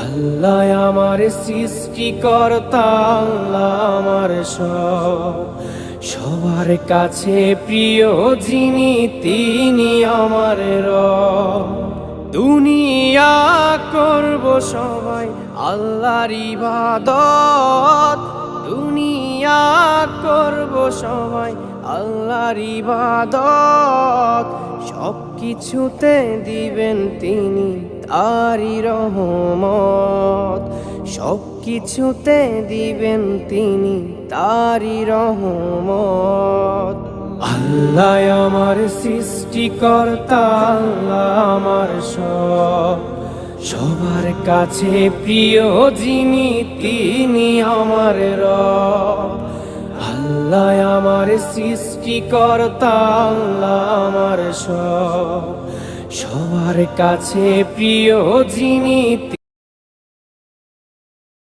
আল্লাহ আমার সৃষ্টিকর্তা, আল্লাহ আমার সবার কাছে প্রিয় যিনি, তিনি আমার রব। দুনিয়া করব সবাই আল্লাহর ইবাদত, দুনিয়া করব সবাই আল্লাহর ইবাদত। সব কিছুতে দিবেন তিনি তারি রহমত, সব কিছুতে দিবেন তিনি তারি রহমত। আল্লাহ আমার সৃষ্টিকর্তা, আল্লাহ আমার সবার কাছে প্রিয় যিনি, তিনি আমার রব। আল্লাহ আমার সৃষ্টিকর্তা, আল্লাহ আমার সবার কাছে প্রিয় যিনি,